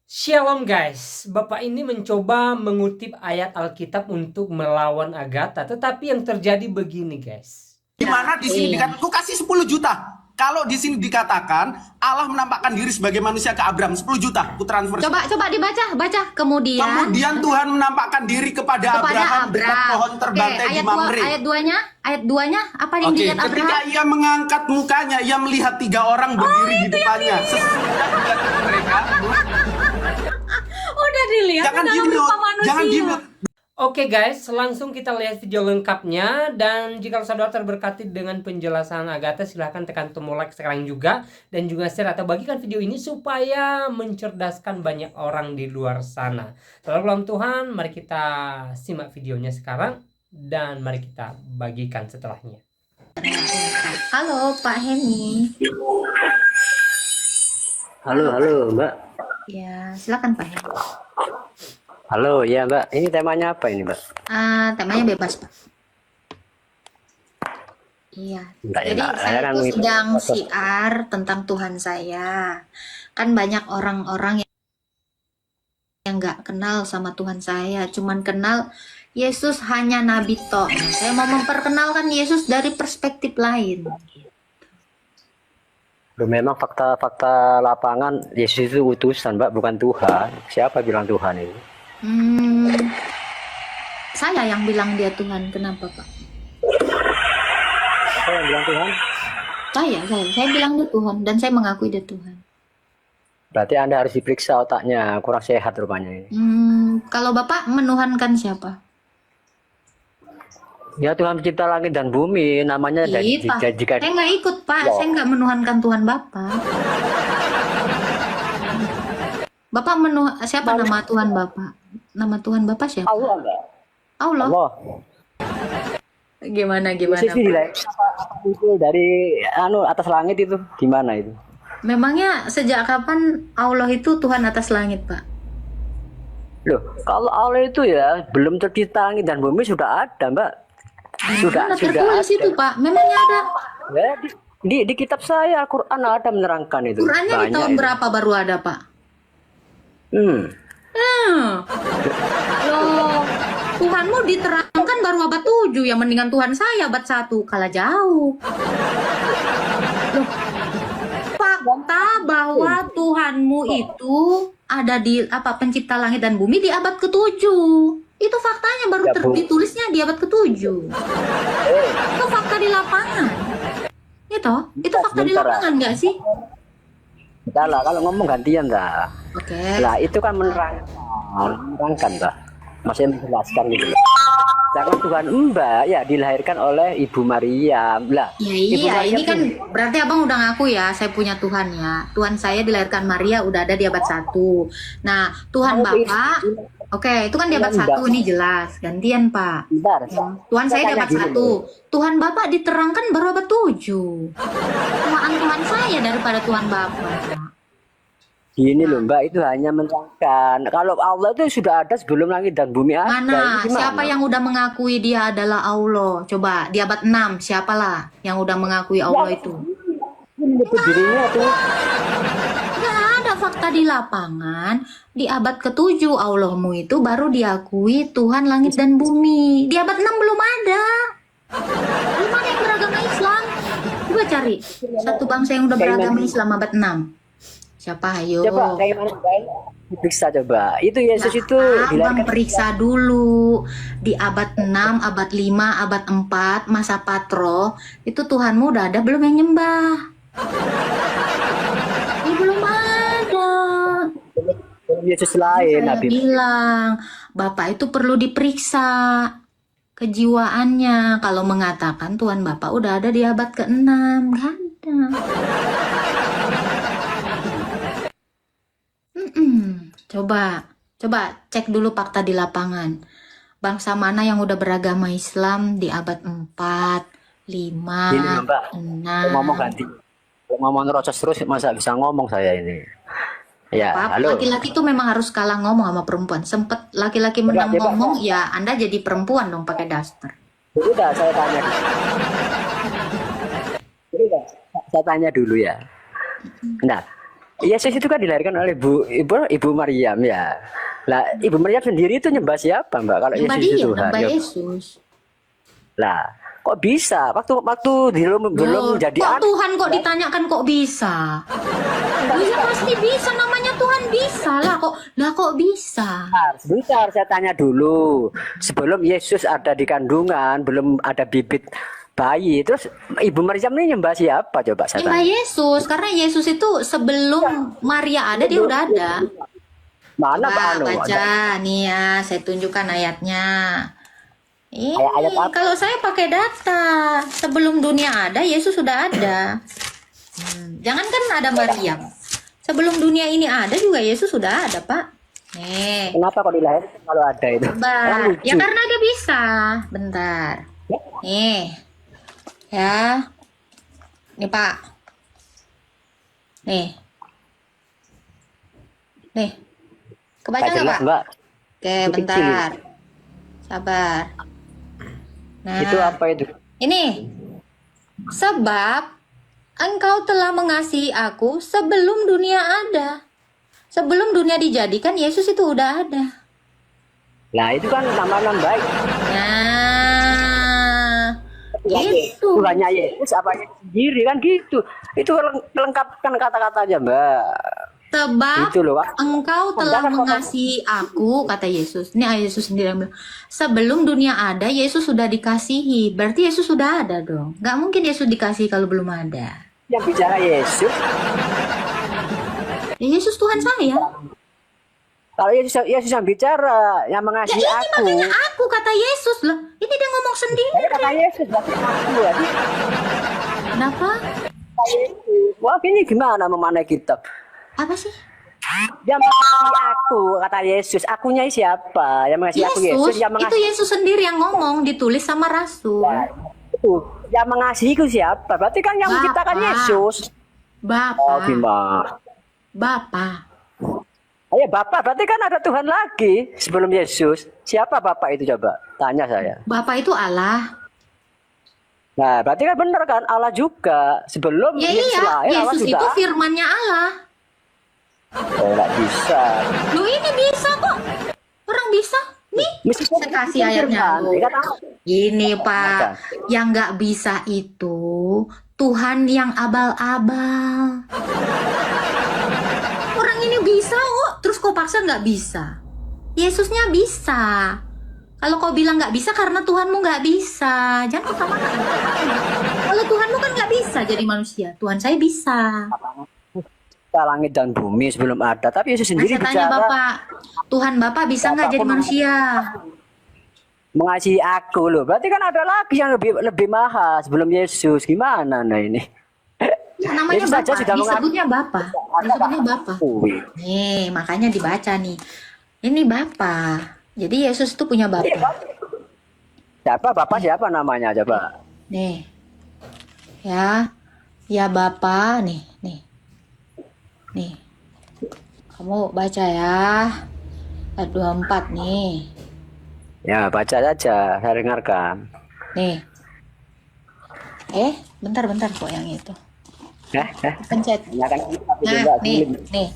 Shalom guys, Bapak ini mencoba mengutip ayat Alkitab untuk melawan Agatha, tetapi yang terjadi begini guys. Di mana di sini dikatakan, "Ku kasih 10 juta." Kalau di sini dikatakan Allah menampakkan diri sebagai manusia ke Abraham, 10 juta, ku transfer. Coba baca. Kemudian Tuhan menampakkan diri kepada Abraham dekat pohon terbantai di Mamre. Ayat 2-nya apa yang dilihat Abraham? Ketika ia mengangkat mukanya, ia melihat 3 orang berdiri di depannya. Sesungguhnya dilihat mereka. Udah dilihat Jangan dalam gini, rupa manusia. jangan gini. Oke guys, langsung kita lihat video lengkapnya. Dan jika saudara terberkati dengan penjelasan Agatha, silahkan tekan tombol like sekarang juga. Dan juga share atau bagikan video ini supaya mencerdaskan banyak orang di luar sana. Saudara Tuhan, mari kita simak videonya sekarang. Dan mari kita bagikan setelahnya. Halo Pak Heni. Halo Mbak. Ya, silakan Pak Heni. Halo ya Mbak, ini temanya apa ini Mbak? Temanya bebas Pak. Iya. Enggak, Jadi enggak. saya Kan tuh gitu. sedang siar tentang Tuhan saya. Kan banyak orang-orang yang nggak kenal sama Tuhan saya, cuman kenal Yesus hanya nabi toh. Saya mau memperkenalkan Yesus dari perspektif lain. Loh, memang fakta lapangan Yesus itu utusan Mbak, bukan Tuhan. Siapa bilang Tuhan itu? Saya yang bilang dia Tuhan. Kenapa Pak? Siapa yang bilang Tuhan? Saya bilang dia Tuhan dan saya mengakui dia Tuhan. Berarti Anda harus diperiksa otaknya, kurang sehat rupanya ini. Kalau Bapak menuhankan siapa? Ya Tuhan pencipta langit dan bumi, namanya jika Saya nggak ikut Pak, saya nggak menuhankan Tuhan Bapak. Bapak siapa nama Tuhan Bapak? Nama Tuhan Bapak siapa? Allah Mbak. Allah. Allah. Gimana? Yesus itu apa muncul dari atas langit itu gimana itu? Memangnya sejak kapan Allah itu Tuhan atas langit Pak? Loh, kalau Allah itu ya belum tercipta langit dan bumi sudah ada Mbak. Sudah tertulis ada. itu Pak, memangnya ada. Ya, di kitab saya Al-Quran ada menerangkan itu. Qurannya di tahun berapa baru ada Pak? Loh, Tuhanmu diterangkan baru abad 7, yang mendingan Tuhan saya abad 1, kalah jauh. Loh, fakta bahwa Tuhanmu itu ada di pencipta langit dan bumi di abad ke-7. Itu faktanya baru ditulisnya di abad ke-7. Itu fakta di lapangan. Itu fakta di lapangan nggak sih? Enggak lah, kalau ngomong gantian dah. Oke. Lah itu kan menerangkan dah. Masih menjelaskan gitu. Jangan Tuhan Mbak ya dilahirkan oleh Ibu Maria. Lah. Ya iya, ini kan berarti Abang udah ngaku ya, saya punya Tuhan ya. Tuhan saya dilahirkan Maria udah ada di abad 1. Nah, Tuhan Bapak, oke, itu kan di abad 1, ini jelas. Gantian Pak. Bentar, Tuhan saya di abad 1. Tuhan Bapak diterangkan baru abad 7. Tuhan saya daripada Tuhan Bapak. Gini loh Mbak, itu hanya menerangkan. Kalau Allah itu sudah ada sebelum langit dan bumi ada. Mana? Siapa yang udah mengakui dia adalah Allah? Coba di abad 6, siapalah yang udah mengakui Allah itu? Menyebut dirinya tuh. Nggak ada fakta di lapangan. Di abad ke-7 Allahmu itu baru diakui Tuhan langit dan bumi. Di abad 6 belum ada. Belum ada yang beragama Islam. Coba cari satu bangsa yang udah beragama Islam abad 6. Siapa? Ayo. Coba kayak mana Mbak? Diperiksa coba. Itu Yesus itu Abang periksa dulu. Di abad 6, abad 5, abad 4, masa Patro, itu Tuhanmu udah ada belum yang nyembah? Ini belum ada. Yesus lain, Nabi bilang, Bapak itu perlu diperiksa kejiwaannya. Kalau mengatakan Tuhan Bapak udah ada di abad ke-6, gak ada. Coba cek dulu fakta di lapangan. Bangsa mana yang udah beragama Islam di abad 4, 5, Gini, Mbak. 6. Ngomong ganti. Ngomong terus terus masa bisa ngomong saya ini. Ya, halo. Laki-laki tuh memang harus kalah ngomong sama perempuan. Sempet laki-laki menang ngomong, ya Anda jadi perempuan dong pakai daster. Udah saya tanya. Udah, saya tanya dulu ya. Nah, Yesus itu kan dilahirkan oleh Ibu Maryam ya. Lah, Ibu Maryam sendiri itu nyembah siapa, Mbak? Kalau Nyembah Yesus dia, itu Tuhan. nyembah Ya. Yesus. Lah, kok bisa? Waktu belum Loh, jadi kok anak. Tuhan kok ditanyakan kok bisa? Oh ya pasti bisa, namanya Tuhan bisa lah kok. Lah kok bisa? Sebentar, saya tanya dulu. Sebelum Yesus ada di kandungan, belum ada bibit bayi. Terus Ibu Maryam ini nyembah siapa? Coba saya Nyembah tanya. Yesus, karena Yesus itu sebelum Maria ada dia udah ada. Mana Pak Coba Anu? baca nih ya, saya tunjukkan ayatnya. Ini Ayat apa? kalau saya pakai data, sebelum dunia ada Yesus sudah ada. Jangankan ada Maryam, sebelum dunia ini ada juga Yesus sudah ada, Pak. Nih, Kenapa kok dilahirkan kalau ada itu? Kan Mbak. lucu. Ya karena dia bisa. Bentar. Nih. Ya. Nih, Pak. Nih. Nih. Kebaca Nggak nggak, jelas, Pak? Mbak. Oke, Itu bentar. Sabar. Nah, Itu apa itu? ini. Sebab engkau telah mengasihi aku sebelum dunia ada. Sebelum dunia dijadikan, Yesus itu udah ada. Nah, itu kan nama-nama baik. Nah, gitu. Tuhannya Yesus apa Yesus sendiri kan gitu. Itu lengkapkan kata-katanya, Mbak. Sebab Itu loh, Pak. engkau telah mengasihi aku, kata Yesus. Ini ayat Yesus sendiri yang bilang. Sebelum dunia ada, Yesus sudah dikasihi. Berarti Yesus sudah ada dong. Gak mungkin Yesus dikasihi kalau belum ada. Yang bicara Yesus, Ya, Yesus Tuhan saya. kalau Yesus yang bicara, yang Ya mengasihi ini aku. makanya aku, kata Yesus loh. Ini dia ngomong sendiri. Saya kata Yesus, berarti aku. Ya. Kenapa? Wah, ini gimana memanai kitab? Apa sih? Yang mengasihi aku, kata Yesus. Akunya siapa? Yang mengasihi aku Yesus, Yesus. yang Itu mengasihi Yesus sendiri yang ngomong, ditulis sama Rasul. itu. Yang mengasihiku siapa? Berarti kan yang menciptakan Bapak. Yesus. Oh, Bapak. gimana? Bapak. Ya Bapak, berarti kan ada Tuhan lagi sebelum Yesus. Siapa Bapak itu coba? Tanya saya. Bapak itu Allah. Nah, berarti kan benar kan? Allah juga. Sebelum Ya Yesus iya, lahir, Allah Yesus juga. itu firmannya Allah. Oh, nggak bisa. Loh ini bisa kok. Orang bisa. Nih, Meskipun saya kasih ayatnya. firman, ya kan? Gini Pak, Apa? yang nggak bisa itu Tuhan yang abal-abal. Orang ini bisa kok, terus kau paksa nggak bisa. Yesusnya bisa. Kalau kau bilang nggak bisa karena Tuhanmu nggak bisa, jangan kau samakan. Kalau Tuhanmu kan nggak bisa jadi manusia, Tuhan saya bisa. Langit dan bumi sebelum ada, tapi Yesus Nah, sendiri saya tanya bicara Bapak, Tuhan Bapak bisa nggak jadi manusia? mengasihi aku loh. Berarti kan ada lagi yang lebih mahal sebelum Yesus. Gimana nah ini? Namanya Yesus saja Bapak, sudah disebutnya Bapak, disebutnya Bapak. Wih. Nih, makanya dibaca nih. Ini Bapak. Jadi Yesus itu punya Bapak. Siapa Bapak siapa namanya coba? Nih. Ya. Ya Bapak, nih. Nih. Kamu baca ya. Ayat 24 nih. Ya baca saja, saya dengarkan. Nih. Bentar kok yang itu. Pencet. Ya kan tapi Nah, juga nih. sulit.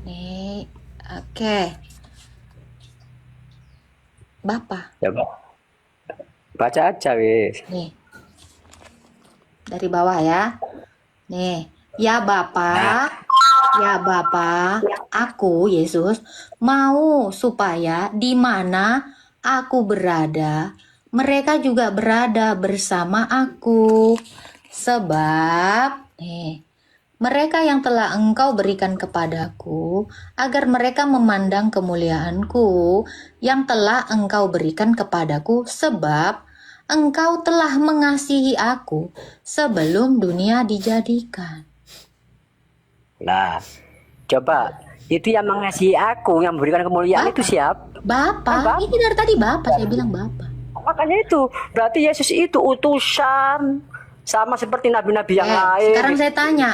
Nih. Oke. Bapak. Coba. Baca aja wis. Nih. Dari bawah ya. Nih. Ya Bapak. Ya Bapak, aku Yesus mau supaya di mana aku berada, mereka juga berada bersama aku. Sebab mereka yang telah Engkau berikan kepadaku, agar mereka memandang kemuliaanku yang telah Engkau berikan kepadaku, sebab Engkau telah mengasihi aku sebelum dunia dijadikan. Nah, coba itu yang mengasihi aku, yang memberikan kemuliaan Bapak. itu siapa? Bapak, ini dari tadi Bapak, saya bilang Bapak. Makanya itu, berarti Yesus itu utusan sama seperti nabi-nabi yang lain. Sekarang saya tanya,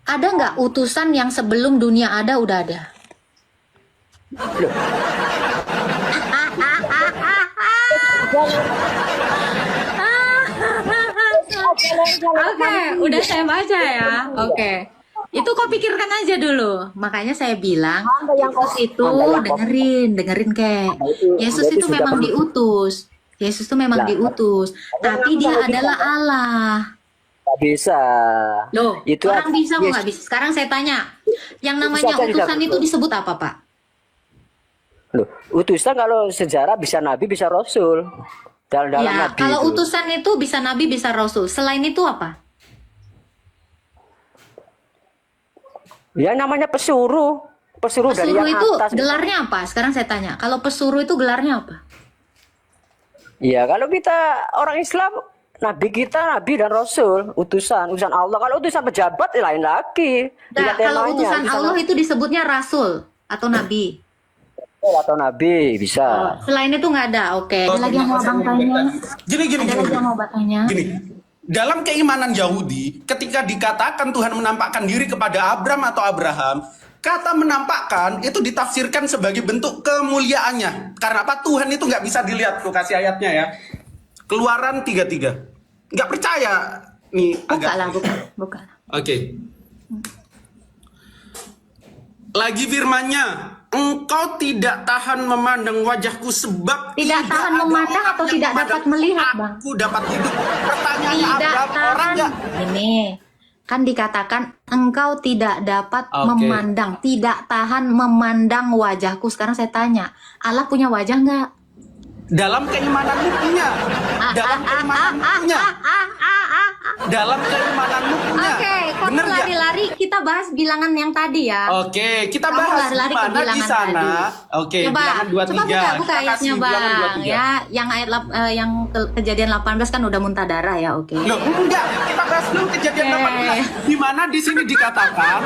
ada nggak utusan yang sebelum dunia ada udah ada? Loh. Oke, udah saya baca ya. Oke. Itu kau pikirkan aja dulu. Makanya saya bilang, Anda yang Yesus itu Anda yang dengerin kek. Yesus Anda itu sudah memang perlu. diutus. Yesus itu memang Lah, diutus. Tapi dia kalau adalah bisa, Allah. nggak bisa. Loh, Itu orang bisa kok yes. nggak bisa? Sekarang saya tanya, yang Bisa namanya saja utusan tidak itu betul. disebut apa, Pak? Loh, utusan kalau sejarah bisa nabi, bisa rasul. Dalam Ya, nabi kalau itu. utusan itu bisa nabi, bisa rasul. Selain itu apa? Ya namanya pesuruh. Pesuruh dari Pesuruh yang itu atas. gelarnya apa? Sekarang saya tanya, kalau pesuruh itu gelarnya apa? Ya kalau kita orang Islam, nabi kita nabi dan rasul, utusan Allah. Kalau utusan pejabat ya lain lagi. Nah, Lihat kalau temanya, utusan utusan Allah itu disebutnya rasul atau nabi. rasul atau nabi bisa. Selain itu nggak ada. Oke. Ada lagi yang mau abang tanya? Gini. Ada lagi yang mau abang tanya? Gini, dalam keimanan Yahudi, ketika dikatakan Tuhan menampakkan diri kepada Abram atau Abraham, kata menampakkan itu ditafsirkan sebagai bentuk kemuliaannya. Karena apa? Tuhan itu nggak bisa dilihat. Tuh kasih ayatnya ya. Keluaran 33. Nggak percaya nih Buka lah, buka. Oke. Lagi firmannya, engkau tidak tahan memandang wajahku sebab Tidak tahan ada memandang orang atau yang tidak memandang dapat melihat, Bang? Aku dapat hidup. Pertanyaannya Tidak Abraham, orang tahan. nggak? Ini kan dikatakan engkau tidak dapat Oke. memandang, tidak tahan memandang wajahku. Sekarang saya tanya, Allah punya wajah nggak? Dalam keimananmu punya. Dalam keimananmu punya. Dalam keimananmu punya. Oke, kamu Bener nggak? lari-lari kita bahas bilangan yang tadi ya. Oke, kita Kamu bahas lari-lari ke gimana di bilangan sana. tadi. Oke, Coba, bilangan 23. coba buka Kita ayatnya kasih bilangan bang 23. ya. Yang ayat yang kejadian 18 kan udah muntah darah ya, oke. Loh, enggak, kita bahas dulu kejadian Oke. 18. Di mana di sini dikatakan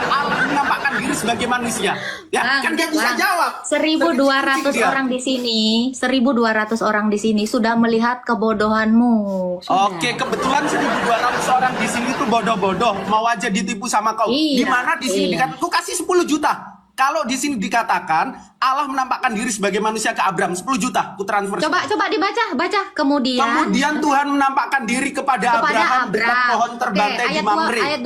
Allah menampakkan diri sebagai manusia. Ya, kan dia bisa jawab. 1.200 Dia. orang di sini, 1.200 orang di sini sudah melihat kebodohanmu. Sudah. Oke, kebetulan 1.200 orang di sini tuh bodoh-bodoh, mau aja ditipu sama kau. Iya, Di mana di sini iya. dikatakan, ku kasih 10 juta. Kalau di sini dikatakan Allah menampakkan diri sebagai manusia ke Abraham, 10 juta ku transfer. Coba baca. Kemudian Tuhan menampakkan diri kepada Abraham dekat pohon terbantai di Mamre. ayat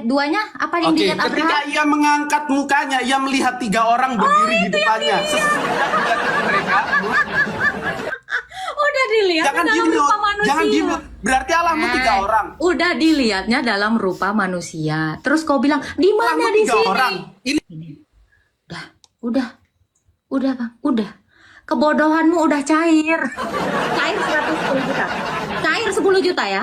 2-nya apa yang Oke, dilihat ketika Abraham? ia mengangkat mukanya, ia melihat 3 orang berdiri di depannya. Sesudah melihat mereka, Udah dilihat jangan dalam gini, rupa manusia. jangan gini. Berarti Allahmu 3 orang. Udah dilihatnya dalam rupa manusia. Terus kau bilang, "Di mana Allahmu di 3 sini?" orang. Ini Udah Bang, udah. Kebodohanmu udah cair. Cair 110 juta. Cair 10 juta ya.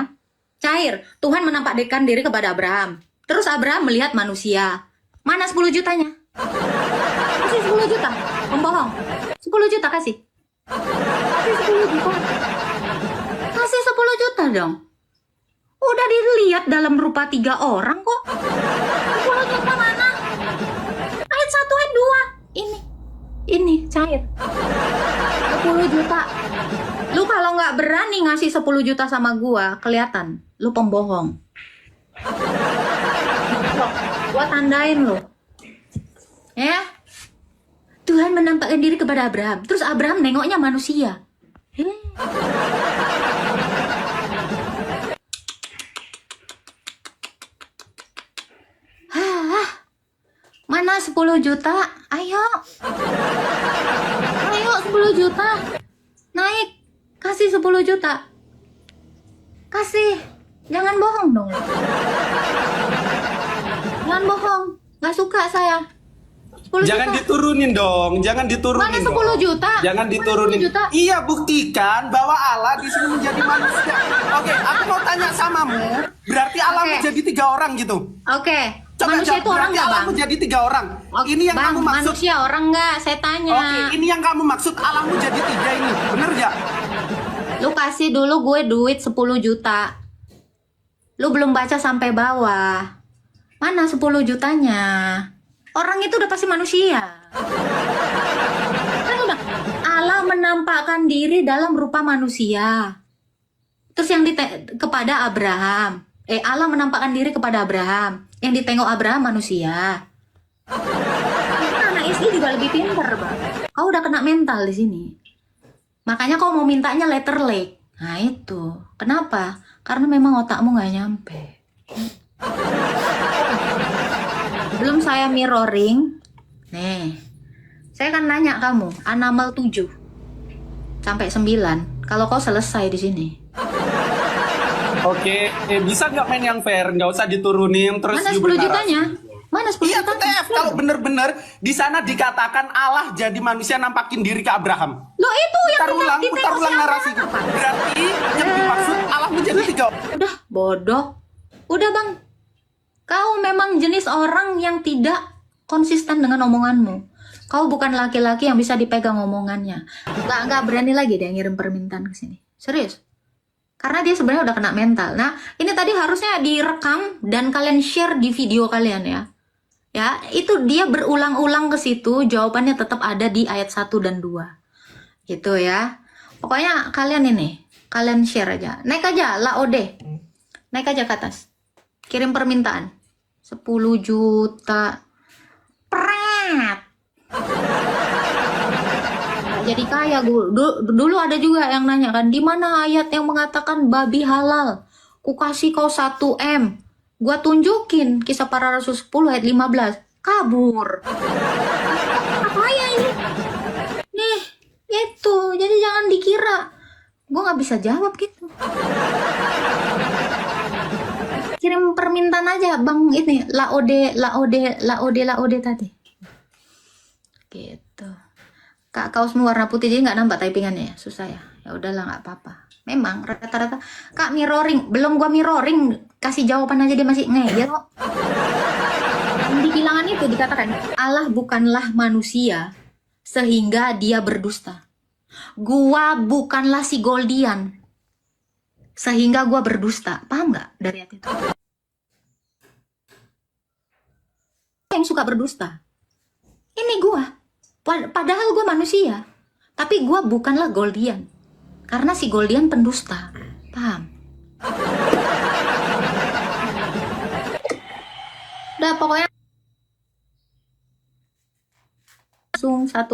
Cair. Tuhan menampakkan diri kepada Abraham. Terus Abraham melihat manusia. Mana 10 jutanya? Kasih 10 juta. Pembohong. 10 juta kasih. Kasih 10 juta. Kasih 10 juta dong. Udah dilihat dalam rupa 3 orang kok. 10 juta mana? Ayat 1, ayat 2. Ini cair 10 juta. Lu kalau nggak berani ngasih 10 juta sama gua, kelihatan lu pembohong. Gua tandain lu ya. Tuhan menampakkan diri kepada Abraham. Terus Abraham nengoknya manusia. Mana 10 juta? Ayo 10 juta. Naik. Kasih 10 juta. Kasih. Jangan bohong dong. Jangan bohong. Gak suka saya. 10 jangan juta. diturunin dong, jangan diturunin. Mana 10 dong. juta? Jangan Mana diturunin. 10 juta? Iya, buktikan bahwa Allah di sini menjadi manusia. Oke, aku mau tanya samamu. Berarti Allah Oke. menjadi 3 orang gitu. Oke. Coba Manusia jawab, itu orang berarti nggak Allah bang? menjadi 3 orang. Oke, Ini yang bang, kamu maksud. manusia orang nggak? Saya tanya. Oke, ini yang kamu maksud Allah menjadi 3 ini. Bener gak? Lu kasih dulu gue duit 10 juta. Lu belum baca sampai bawah. Mana 10 jutanya? Orang itu udah pasti manusia. Kan udah. Allah menampakkan diri dalam rupa manusia. Terus yang kepada Abraham. Allah menampakkan diri kepada Abraham. Yang ditengok Abraham manusia. Anak istri juga lebih pintar, Bang. Kau udah kena mental di sini. Makanya kau mau mintanya letter leg. Nah itu. Kenapa? Karena memang otakmu nggak nyampe. Sebelum saya mirroring, nih, saya akan nanya kamu, Anamal 7 sampai 9, kalau kau selesai di sini. Oke, bisa nggak main yang fair? Nggak usah diturunin terus Mana 10 you bernarasi. jutanya? Mana 10 Iya, jutanya? TF. Kalau bener-bener di sana dikatakan Allah jadi manusia nampakin diri ke Abraham. Loh itu yang Putar ulang narasi. Berarti yang dimaksud Allah menjadi 3. Udah, bodoh. Udah bang, kau memang jenis orang yang tidak konsisten dengan omonganmu. Kau bukan laki-laki yang bisa dipegang omongannya. Nggak berani lagi dia ngirim permintaan ke sini. Serius. Karena dia sebenarnya udah kena mental. Nah, ini tadi harusnya direkam dan kalian share di video kalian ya. Ya, itu dia berulang-ulang ke situ, jawabannya tetap ada di ayat 1 dan 2. Gitu ya. Pokoknya kalian ini, kalian share aja. Naik aja, Laode. Naik aja ke atas. Kirim permintaan. 10 juta. Pret. Jadi kaya gue. Dulu ada juga yang nanya kan, di mana ayat yang mengatakan babi halal? Ku kasih kau 1 M. Gua tunjukin Kisah Para Rasul 10 ayat 15. Kabur. Apa ya ini? Nih, itu. Jadi jangan dikira gue nggak bisa jawab gitu. Kirim permintaan aja bang ini laode tadi. Gitu. Kak kaosmu warna putih jadi nggak nampak typingannya ya, susah ya. Ya udahlah nggak apa-apa. Memang rata-rata Kak mirroring, belum gua mirroring kasih jawaban aja dia masih ngeyel kok. Di bilangan itu dikatakan Allah bukanlah manusia sehingga dia berdusta. Gua bukanlah si Goldian sehingga gua berdusta. Paham nggak dari hati itu? Yang suka berdusta. Ini gua. Padahal gue manusia, tapi gue bukanlah Goldian, karena si Goldian pendusta, paham? Udah pokoknya langsung 1,4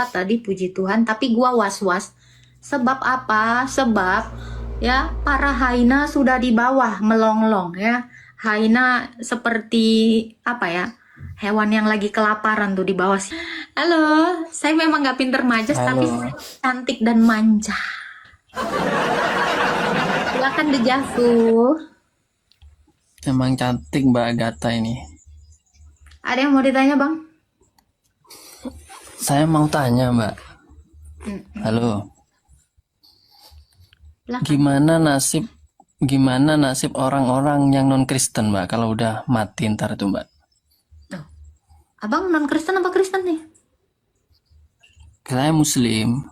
tadi puji Tuhan, tapi gue was-was. Sebab apa? Sebab ya para Haina sudah di bawah melonglong ya. Haina seperti apa ya? Hewan yang lagi kelaparan tuh di bawah sih. Halo, saya memang nggak pinter majas, tapi saya cantik dan manja. Silakan Dejavu. Emang cantik Mbak Agatha ini. Ada yang mau ditanya bang? Saya mau tanya Mbak. Halo. Silakan. Gimana nasib orang-orang yang non Kristen Mbak kalau udah mati ntar tuh Mbak? Abang non Kristen apa Kristen nih? Saya Muslim.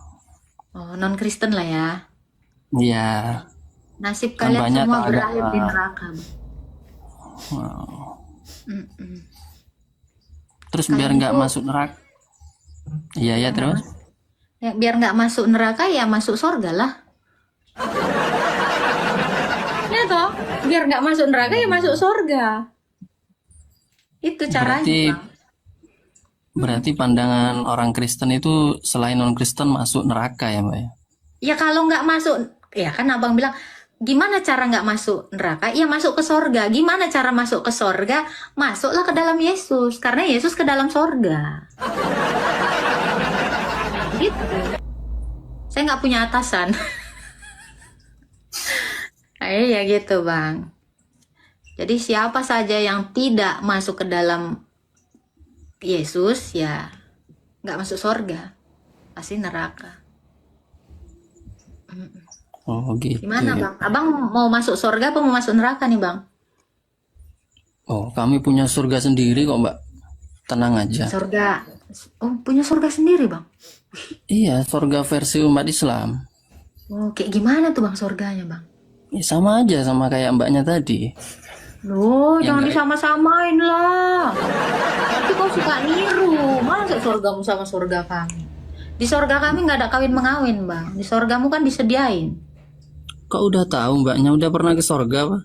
Oh non Kristen lah ya. Iya. Nasib Kan kalian banyak semua tak berakhir ada. di neraka. Terus Kalian biar nggak itu- masuk neraka. Iya ya terus. Ya, biar nggak masuk neraka ya masuk surga lah. Ya toh, biar nggak masuk neraka ya masuk surga. Itu caranya bang. Berarti pandangan orang Kristen itu selain non Kristen masuk neraka ya Mbak ya? Ya kalau nggak masuk, ya kan abang bilang, gimana cara nggak masuk neraka? Ya masuk ke sorga. Gimana cara masuk ke sorga? Masuklah ke dalam Yesus, karena Yesus ke dalam sorga. Gitu. Saya nggak punya atasan. Ya gitu bang. Jadi siapa saja yang tidak masuk ke dalam Yesus ya nggak masuk sorga, pasti neraka. Oh gitu. Gimana bang? Abang mau masuk surga apa mau masuk neraka nih bang? Oh kami punya surga sendiri kok Mbak. Tenang aja. Surga. Oh punya surga sendiri bang? Iya surga versi umat Islam. Oh kayak gimana tuh bang surganya bang? Ya, sama aja sama kayak mbaknya tadi. Loh Ya, jangan enggak. disama-samain lah. Nanti kau suka niru. Masa surgamu sama surga kami? Di surga kami nggak ada kawin mengawin bang. Di surgamu kan disediain. Kok udah tahu mbaknya udah pernah ke surga apa?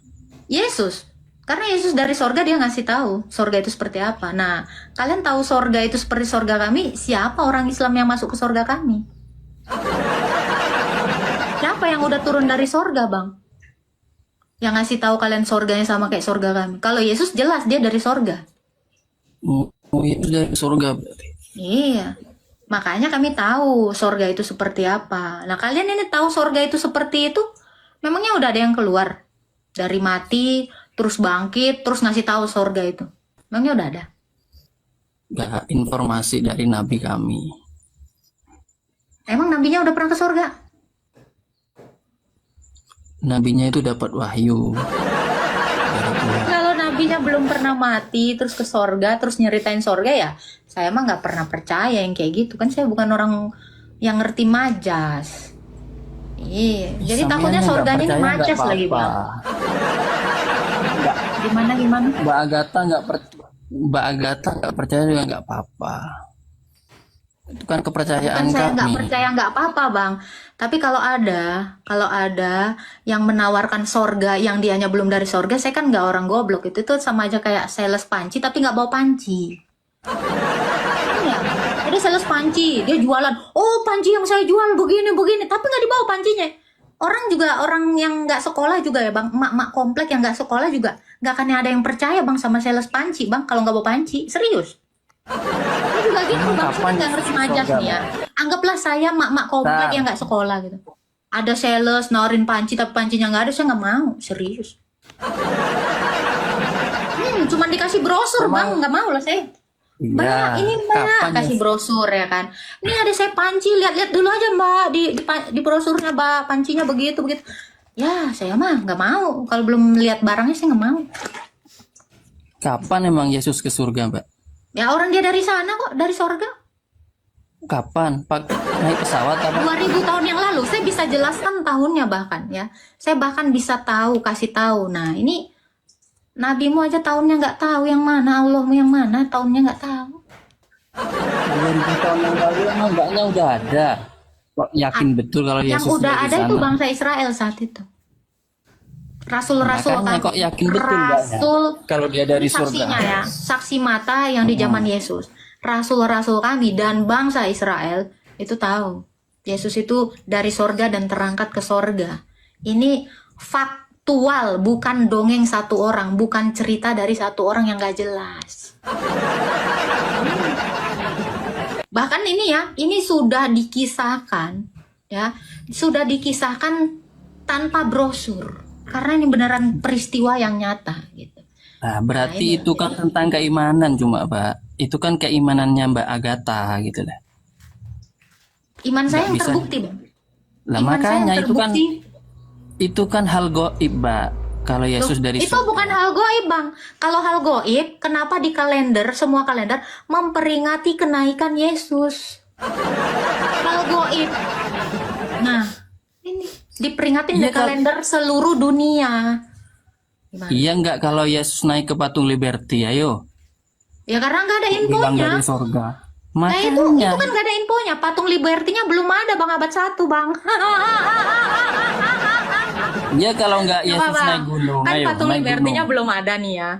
Yesus. Karena Yesus dari sorga dia ngasih tahu sorga itu seperti apa. Nah, kalian tahu sorga itu seperti sorga kami? Siapa orang Islam yang masuk ke sorga kami? Siapa yang udah turun dari sorga, bang? Yang ngasih tahu kalian sorganya sama kayak sorga kami. Kalau Yesus jelas dia dari sorga. Oh, itu dari surga berarti. Iya. Makanya kami tahu sorga itu seperti apa. Nah, kalian ini tahu sorga itu seperti itu? Memangnya udah ada yang keluar dari mati, terus bangkit, terus ngasih tahu sorga itu? Memangnya udah ada? Gak informasi dari nabi kami. Emang nabinya udah pernah ke sorga? Nabinya itu dapat wahyu dari Tuhan. Kalau nabinya belum pernah mati, terus ke sorga, terus nyeritain sorga ya, saya mah nggak pernah percaya yang kayak gitu. Kan saya bukan orang yang ngerti majas. Iya, jadi Sampean takutnya nggak sorganya ini percaya nggak majas lagi, apa-apa. Bang. Gimana? Mbak Agatha nggak percaya juga nggak apa-apa. Itu kan kepercayaan Bukan saya nggak kami. percaya nggak apa-apa, Bang. Tapi kalau ada yang menawarkan sorga yang dianya belum dari sorga, saya kan nggak orang goblok. Itu tuh sama aja kayak sales panci tapi nggak bawa panci. Iya. Jadi sales panci, dia jualan. Oh, panci yang saya jual begini, tapi nggak dibawa pancinya. Orang yang nggak sekolah juga ya, Bang. Emak-emak komplek yang nggak sekolah juga nggak akan ada yang percaya, Bang, sama sales panci, Bang. Kalau nggak bawa panci, serius. Ini juga gitu, Bang. Saya Kapan nggak ngerti majas nih ya. Anggaplah saya mak-mak komplek Nah. yang nggak sekolah gitu. Ada sales nawarin panci tapi pancinya nggak ada, saya nggak mau, serius. Cuman dikasih brosur, Bang, nggak mau lah saya. Mbak, Iya. ini Mbak, Kapan ya? kasih brosur ya kan. Ini ada saya panci, lihat-lihat dulu aja Mbak di brosurnya, Mbak, pancinya begitu. Ya, saya mah nggak mau. Kalau belum lihat barangnya saya nggak mau. Kapan emang Yesus ke surga, Mbak? Ya orang dia dari sana kok, dari sorga. Kapan? Naik pesawat apa? 2000 tahun yang lalu, saya bisa jelaskan tahunnya bahkan ya. Saya bahkan bisa kasih tahu. Nah, ini nabimu aja tahunnya nggak tahu yang mana, Allahmu yang mana, tahunnya nggak tahu. 2000 tahun yang lalu emang Mbaknya udah ada. Kok yakin betul kalau Yang Yesus udah dari ada itu sana? bangsa Israel saat itu. Rasul-rasul Makanya kok yakin betul Mbaknya Rasul kalau dia dari ini saksinya surga? ya, saksi mata yang di zaman Yesus. Rasul-rasul kami dan bangsa Israel itu tahu Yesus itu dari sorga dan terangkat ke sorga. Ini faktual, bukan dongeng satu orang, bukan cerita dari satu orang yang gak jelas. Bahkan ini ya, ini sudah dikisahkan ya, sudah dikisahkan tanpa brosur. Karena ini beneran peristiwa yang nyata gitu. Nah, berarti ini itu kan tentang keimanan cuma, Mbak. Itu kan keimanannya Mbak Agatha gitu lah. Iman saya Nggak yang bisa. terbukti, Bang. Lah Iman saya makanya yang terbukti. itu kan hal gaib, Mbak. Kalau Yesus dari Itu surga. bukan hal goib, Bang. Kalau hal goib, kenapa di kalender, semua kalender memperingati kenaikan Yesus? Hal goib. Nah, ini diperingatin di Iya, kalender seluruh dunia. Gimana? Iya nggak kalau Yesus naik ke patung Liberty, ayo. Ya karena nggak ada Bilang infonya. dari surga. Nah itu Makanya. kan nggak ada infonya. Patung Liberty-nya belum ada, Bang, abad 1, Bang. Ya kalau nggak Yesus Apa, Bang? naik gunung, Kan ayo patung naik Liberty-nya gunung. belum ada nih ya.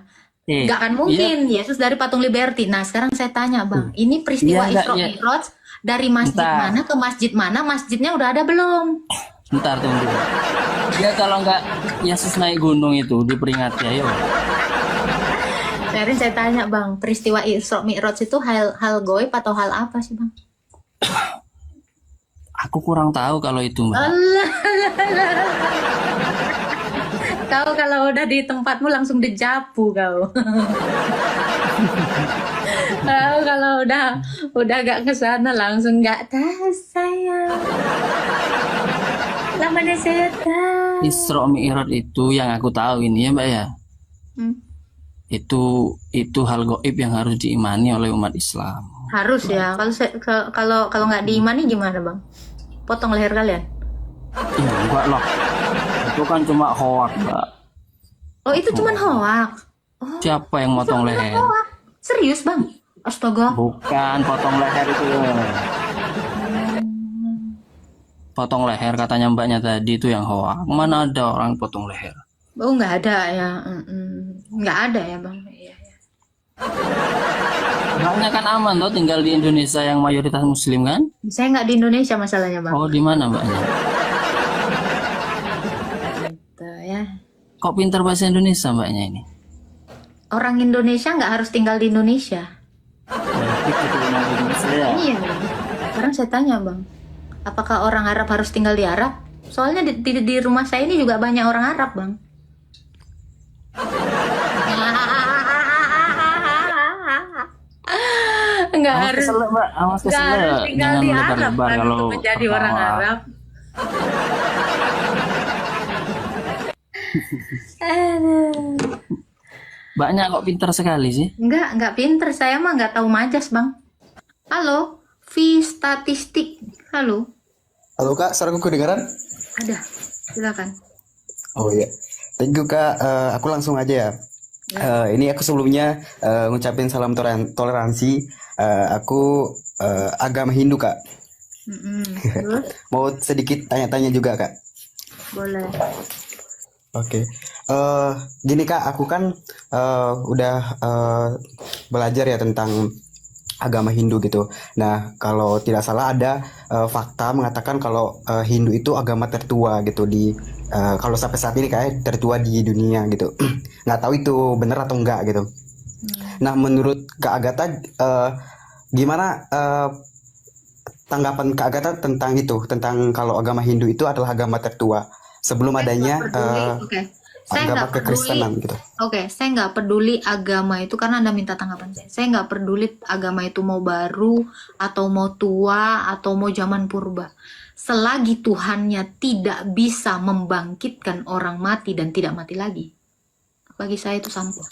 Eh, Nggak akan iya, mungkin Yesus dari patung Liberty. Nah sekarang saya tanya, Bang, ini peristiwa Iya, nggak, Isra iya. Mi'raj dari masjid Bentar. mana ke masjid mana? Masjidnya udah ada belum? Bentar tunggu. Ya kalau nggak Yesus naik gunung itu diperingati, ayo. Sekarang saya tanya, Bang, peristiwa Isra Mi'raj itu hal goib atau hal apa sih, Bang? Aku kurang tahu kalau itu, Mbak. Allah. Kau kalau udah di tempatmu langsung dijapu kau. Kau kalau udah gak ke sana langsung gak tahu saya. Namanya setan. Isra Mi'raj itu yang aku tahu ini ya, Mbak ya. Hmm. Itu hal gaib yang harus diimani oleh umat Islam. Harus ya. Kalau nggak diimani gimana, Bang? Potong leher kalian. Ya, enggak lah. Itu kan cuma hoak, Mbak. Oh, itu cuman hoak. Siapa yang motong leher? Hoak. Serius, Bang? Astaga. Bukan potong leher itu. Potong leher katanya Mbaknya tadi itu yang hoak. Mana ada orang potong leher? Oh, nggak ada ya. Nggak ada ya, Bang. Iya, iya. Mbaknya kan aman tuh tinggal di Indonesia yang mayoritas Muslim kan? Saya nggak di Indonesia masalahnya, Bang. Oh, di mana Mbaknya? Gitu ya. Kok pintar bahasa Indonesia Mbaknya ini? Orang Indonesia nggak harus tinggal di Indonesia. Berarti keturunan Indonesia ya. Iya, Bang. Sekarang saya tanya, Bang. Apakah orang Arab harus tinggal di Arab? Soalnya di rumah saya ini juga banyak orang Arab, Bang. Nggak Awas harus, kesel, Mbak. Awas nggak kesel. harus tinggal Jangan di Arab lebar-lebar kan kalau untuk menjadi orang tertawa. Arab. Aduh. Mbaknya kok pintar sekali sih. Nggak pinter. Saya mah nggak tahu majas, Bang. Halo, V statistik. Halo, Halo Kak, suaraku kedengaran? ada. Silakan. Oh iya, thank you Kak. Aku langsung aja ya. Ini aku sebelumnya ngucapin salam toleransi. Aku agama Hindu Kak. Terus, Mau sedikit tanya-tanya juga Kak. boleh. Oke. Gini Kak, aku kan udah belajar ya tentang agama Hindu gitu. Nah, kalau tidak salah ada fakta mengatakan kalau Hindu itu agama tertua gitu kalau sampai saat ini kayak tertua di dunia gitu. Nggak tahu itu benar atau enggak gitu. Nah, menurut Kak Agatha gimana tanggapan Kak Agatha tentang itu, tentang kalau agama Hindu itu adalah agama tertua sebelum adanya Oke. Saya agama nggak peduli. kekristenan gitu. Oke, saya nggak peduli agama itu karena Anda minta tanggapan saya. Saya nggak peduli agama itu mau baru atau mau tua atau mau zaman purba. Selagi Tuhannya tidak bisa membangkitkan orang mati dan tidak mati lagi, bagi saya itu sampah.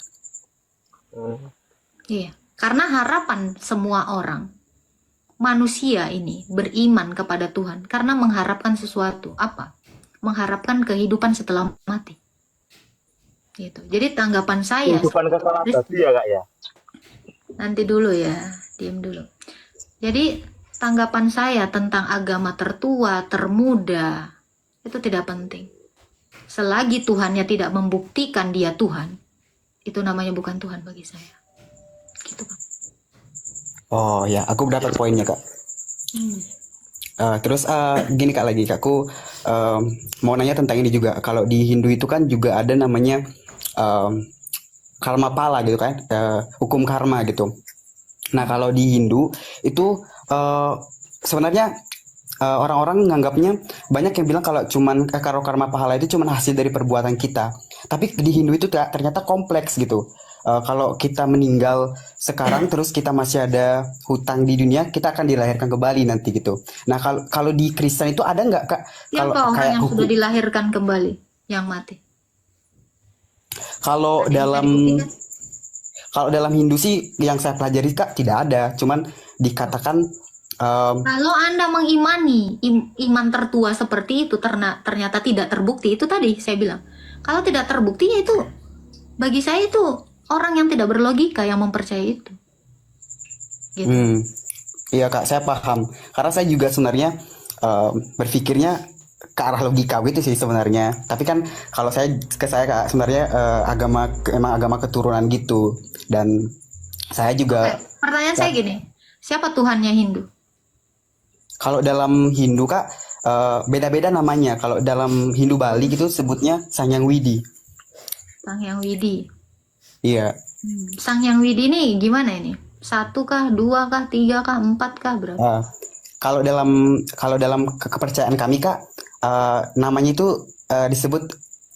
Iya, karena harapan semua orang manusia ini beriman kepada Tuhan karena mengharapkan sesuatu. Apa? Mengharapkan kehidupan setelah mati. Gitu. Jadi tanggapan saya Kehidupan kekal abadi ya Kak ya. nanti dulu ya, diam dulu. Jadi tanggapan saya tentang agama tertua, termuda itu tidak penting. Selagi Tuhannya tidak membuktikan dia Tuhan, itu namanya bukan Tuhan bagi saya. Gitu Pak. Oh ya, aku dapat poinnya Kak. Terus gini Kak lagi, Kak, aku mau nanya tentang ini juga. Kalau di Hindu itu kan juga ada namanya karma pala gitu kan, hukum karma gitu. Nah kalau di Hindu itu sebenarnya orang-orang menganggapnya banyak yang bilang kalau cuman kalau karma pahala itu cuman hasil dari perbuatan kita. Tapi di Hindu itu ternyata kompleks gitu. Kalau kita meninggal sekarang terus kita masih ada hutang di dunia, kita akan dilahirkan kembali nanti gitu. Nah kalau di Kristen itu ada nggak Kak? Kalau Siapa orang kayak yang hukum, sudah dilahirkan kembali, yang mati? kalau Ada yang bisa dalam dibuktikan? kalau dalam Hindu sih yang saya pelajari Kak tidak ada, cuman dikatakan Kalau Anda mengimani iman tertua seperti itu ternyata tidak terbukti, itu tadi saya bilang. Kalau tidak terbukti ya itu bagi saya itu orang yang tidak berlogika yang mempercayai itu. Gitu. Iya Kak, saya paham. Karena saya juga sebenarnya berpikirnya ke arah logika gitu sih sebenarnya. Tapi kan kalau saya Kak, sebenarnya emang agama keturunan gitu. Dan saya juga Oke, pertanyaan saya gini, siapa Tuhannya Hindu? kalau dalam Hindu Kak beda-beda namanya. Kalau dalam Hindu Bali gitu sebutnya Sang Hyang Widi. Sang Hyang Widi. Iya. Sang Hyang Widi ini gimana ini? 1 kah, 2 kah, 3 kah, 4 kah, berapa? Kalau dalam kepercayaan kami Kak, namanya itu disebut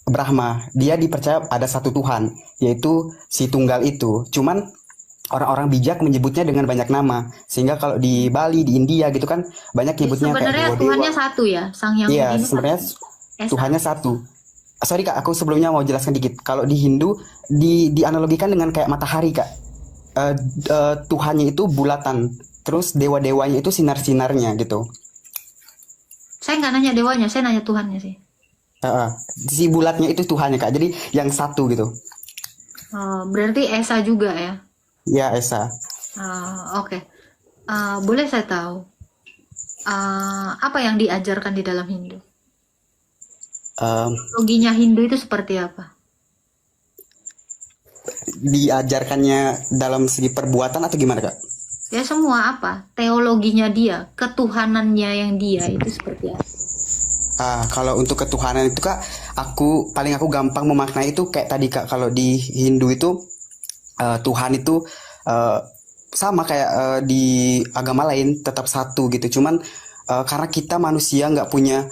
Brahma. Dia dipercaya ada satu Tuhan, yaitu si tunggal itu. Cuman orang-orang bijak menyebutnya dengan banyak nama. Sehingga kalau di Bali, di India gitu kan banyak nyebutnya kayak Sebenarnya dewa-dewa. Tuhannya satu ya, Sang Hyang Iya, Widi ini sebenarnya Esa. Tuhannya satu. Sorry Kak, aku sebelumnya mau jelaskan dikit. Kalau di Hindu dianalogikan dengan kayak matahari Kak. Tuhannya itu bulatan, terus dewa-dewanya itu sinar-sinarnya gitu. Saya nggak nanya dewanya, saya nanya Tuhannya sih. Si bulatnya itu Tuhannya Kak, jadi yang satu gitu. Berarti Esa juga ya? Ya Esa. Oke. Boleh saya tahu apa yang diajarkan di dalam Hindu? Loginya Hindu itu seperti apa? Diajarkannya dalam segi perbuatan atau gimana Kak? Ya semua apa? Teologinya dia, ketuhanannya yang dia itu seperti apa? Kalau untuk ketuhanan itu Kak, aku gampang memaknai itu kayak tadi Kak, kalau di Hindu itu Tuhan itu eh, sama kayak di agama lain tetap satu gitu. Cuman karena kita manusia nggak punya,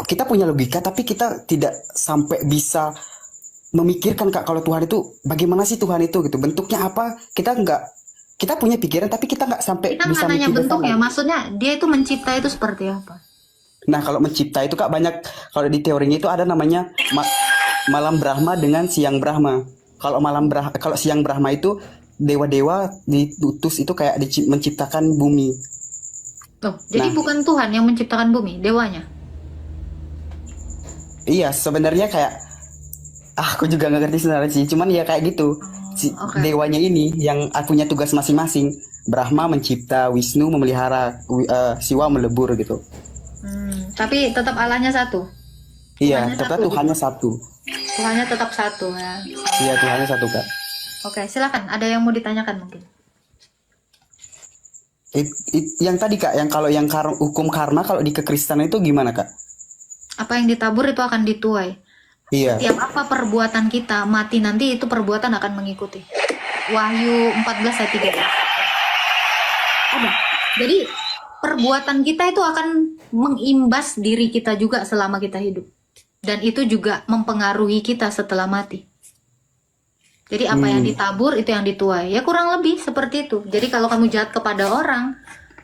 kita punya logika tapi kita tidak sampai bisa memikirkan Kak kalau Tuhan itu bagaimana sih Tuhan itu gitu, bentuknya apa, kita punya pikiran tapi kita nggak sampai Kita bisa nggak nanya mikir ke bentuk sana. ya, maksudnya dia itu mencipta itu seperti apa? Nah kalau mencipta itu Kak banyak, kalau di teorinya itu ada namanya malam Brahma dengan siang Brahma. Kalau siang Brahma itu dewa-dewa diutus itu kayak menciptakan bumi. Tuh, jadi Nah. bukan Tuhan yang menciptakan bumi, dewanya. Iya sebenarnya kayak aku juga nggak ngerti sebenarnya sih, cuman ya kayak gitu. Oke. Dewanya ini yang punya tugas masing-masing. Brahma mencipta, Wisnu memelihara, Siwa melebur gitu. Tapi tetap Allahnya satu. Iya, Tuhannya tetap satu. Tuhannya satu. Tuhannya tetap satu ya. Iya, Tuhannya satu Kak. Oke, silakan. Ada yang mau ditanyakan mungkin? Yang tadi Kak, yang kalau yang hukum karma kalau di kekristenan itu gimana Kak? Apa yang ditabur itu akan dituai. Iya. Setiap apa perbuatan kita mati nanti itu perbuatan akan mengikuti. Wahyu 14 ayat 13. Ada. Jadi perbuatan kita itu akan mengimbas diri kita juga selama kita hidup. Dan itu juga mempengaruhi kita setelah mati. Jadi apa yang ditabur itu yang dituai. Ya kurang lebih seperti itu. Jadi kalau kamu jahat kepada orang,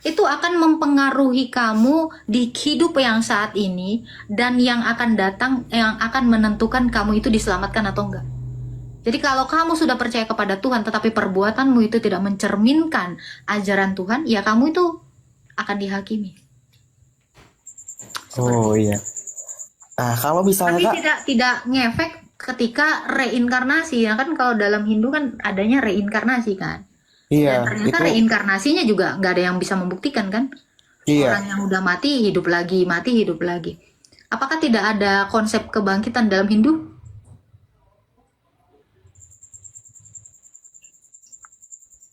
itu akan mempengaruhi kamu di hidup yang saat ini dan yang akan datang, yang akan menentukan kamu itu diselamatkan atau enggak. Jadi kalau kamu sudah percaya kepada Tuhan tetapi perbuatanmu itu tidak mencerminkan ajaran Tuhan, ya kamu itu akan dihakimi. Oh iya. Kalau misalnya Tapi Kak, tidak ngefek ketika reinkarnasi ya kan, kalau dalam Hindu kan adanya reinkarnasi kan. iya Dan ternyata itu reinkarnasinya juga nggak ada yang bisa membuktikan kan. iya. Orang yang udah mati hidup lagi, mati hidup lagi. Apakah tidak ada konsep kebangkitan dalam Hindu?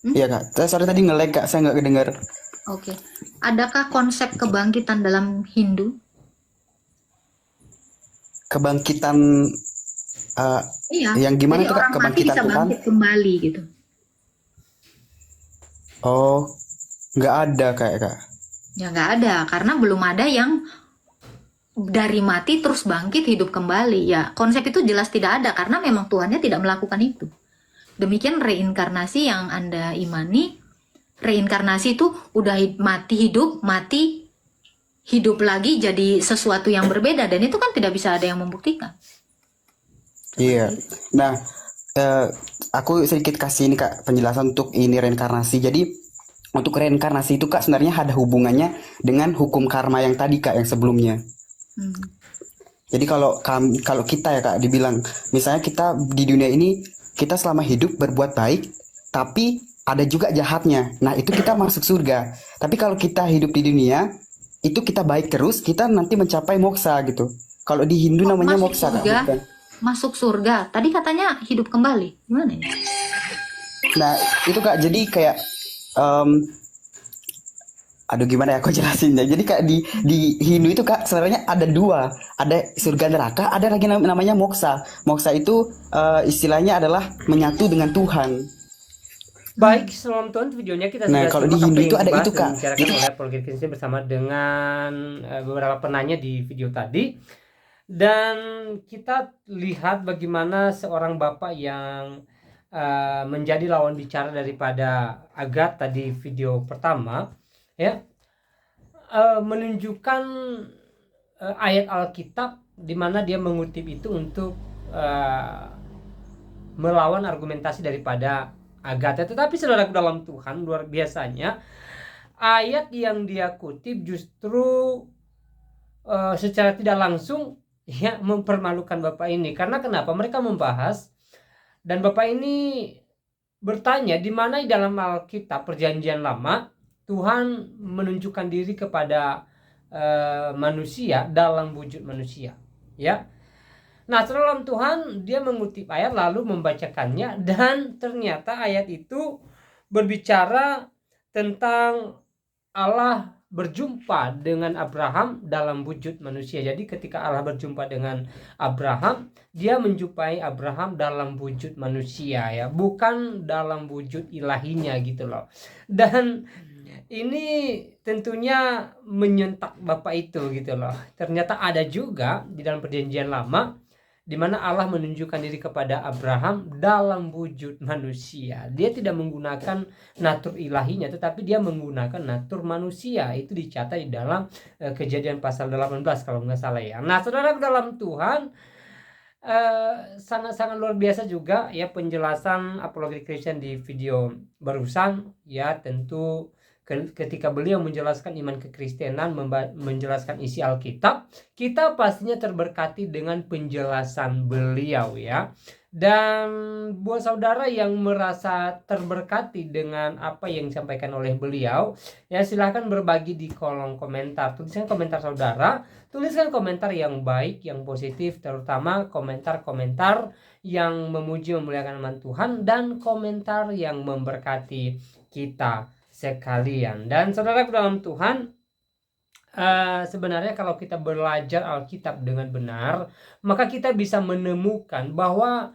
Iya Kak. Sorry tadi nge-lag Kak, saya nggak kedengar. Oke. Adakah konsep kebangkitan dalam Hindu? Kebangkitan Iya. yang gimana Jadi tuh Kak? orang mati Kebangkitan bisa Tuhan? bangkit kembali gitu. Oh, nggak ada kayak Kak. Ya nggak ada, karena belum ada yang dari mati terus bangkit hidup kembali. Ya konsep itu jelas tidak ada karena memang Tuhannya tidak melakukan itu. Demikian reinkarnasi yang Anda imani. Reinkarnasi itu udah mati hidup lagi jadi sesuatu yang berbeda, dan itu kan tidak bisa ada yang membuktikan. Iya. Nah, aku sedikit kasih ini Kak penjelasan untuk ini reinkarnasi. Jadi untuk reinkarnasi itu Kak sebenarnya ada hubungannya dengan hukum karma yang tadi Kak, yang sebelumnya. Jadi kalau kita ya Kak dibilang, misalnya kita di dunia ini kita selama hidup berbuat baik, tapi ada juga jahatnya. Nah itu kita masuk surga. Tapi kalau kita hidup di dunia itu kita baik terus, kita nanti mencapai moksa gitu. Kalau di Hindu namanya Masuk moksa Kak. surga? Bukan. Masuk surga. Tadi katanya hidup kembali. Gimana ya? Nah itu Kak, jadi kayak aduh gimana ya aku jelasinnya. Jadi Kak di Hindu itu Kak sebenarnya ada dua, ada surga neraka, ada lagi namanya moksa. Moksa itu istilahnya adalah menyatu dengan Tuhan. Baik, selamat tonton videonya. Kita Nah, sudah kalau di simak Hindu apa itu yang ada dibahas itu, dan Kak. dibicarakan Jadi- oleh Paul Girkins bersama dengan beberapa penanya di video tadi. Dan kita lihat bagaimana seorang bapak yang menjadi lawan bicara daripada Agatha di video pertama, ya, menunjukkan ayat Alkitab di mana dia mengutip itu untuk melawan argumentasi daripada Agatha. Tetapi saudaraku dalam Tuhan, luar biasanya ayat yang dia kutip justru secara tidak langsung ya mempermalukan bapak ini. Karena kenapa? Mereka membahas dan bapak ini bertanya di mana di dalam Alkitab Perjanjian Lama Tuhan menunjukkan diri kepada manusia dalam wujud manusia, ya. Nah, dalam Tuhan dia mengutip ayat lalu membacakannya, dan ternyata ayat itu berbicara tentang Allah berjumpa dengan Abraham dalam wujud manusia. Jadi ketika Allah berjumpa dengan Abraham, dia menjumpai Abraham dalam wujud manusia ya, bukan dalam wujud ilahinya gitu loh. Dan ini tentunya menyentak Bapak itu gitu loh. Ternyata ada juga di dalam perjanjian lama di mana Allah menunjukkan diri kepada Abraham dalam wujud manusia. Dia tidak menggunakan natur ilahinya, tetapi dia menggunakan natur manusia. Itu dicatat di dalam Kejadian pasal 18 kalau nggak salah ya. Nah, saudara dalam Tuhan, sangat-sangat luar biasa juga ya penjelasan apologetic Christian di video barusan ya. Tentu ketika beliau menjelaskan iman kekristenan, menjelaskan isi Alkitab, kita pastinya terberkati dengan penjelasan beliau ya. Dan buat saudara yang merasa terberkati dengan apa yang disampaikan oleh beliau, ya silahkan berbagi di kolom komentar. Tuliskan komentar saudara, tuliskan komentar yang baik, yang positif, terutama komentar-komentar yang memuji memuliakan nama Tuhan, dan komentar yang memberkati kita sekalian. Dan saudara dalam Tuhan, sebenarnya kalau kita belajar Alkitab dengan benar, maka kita bisa menemukan bahwa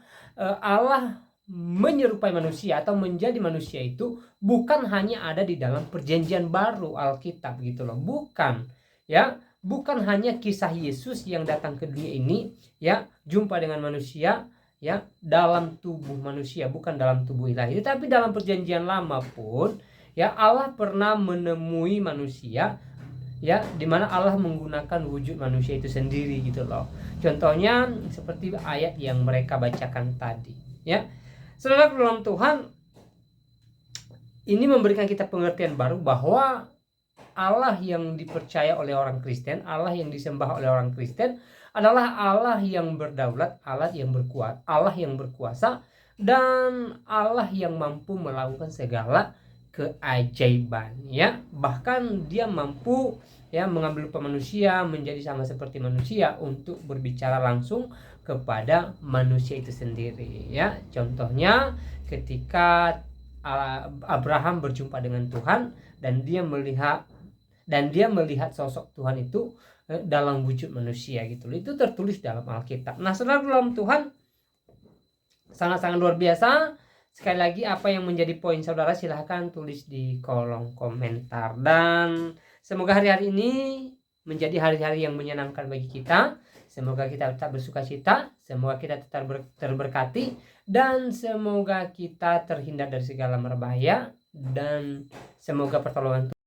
Allah menyerupai manusia atau menjadi manusia itu bukan hanya ada di dalam perjanjian baru Alkitab gitu loh, bukan ya, bukan hanya kisah Yesus yang datang ke dunia ini ya, jumpa dengan manusia ya dalam tubuh manusia, bukan dalam tubuh ilahi, tapi dalam perjanjian lama pun ya Allah pernah menemui manusia ya, dimana Allah menggunakan wujud manusia itu sendiri gitu loh. Contohnya seperti ayat yang mereka bacakan tadi ya. Saudara dalam Tuhan, ini memberikan kita pengertian baru bahwa Allah yang dipercaya oleh orang Kristen, Allah yang disembah oleh orang Kristen adalah Allah yang berdaulat, Allah yang berkuat, Allah yang berkuasa, dan Allah yang mampu melakukan segala keajaiban ya. Bahkan dia mampu ya mengambil rupa manusia, menjadi sama seperti manusia untuk berbicara langsung kepada manusia itu sendiri ya. Contohnya ketika Abraham berjumpa dengan Tuhan dan dia melihat sosok Tuhan itu dalam wujud manusia gitu. Itu tertulis dalam Alkitab. Nah, saudara dalam Tuhan, sangat-sangat luar biasa. Sekali lagi, apa yang menjadi poin saudara silahkan tulis di kolom komentar. Dan semoga hari-hari ini menjadi hari-hari yang menyenangkan bagi kita. Semoga kita tetap bersuka cita, semoga kita tetap terberkati, dan semoga kita terhindar dari segala bahaya, dan semoga pertolongan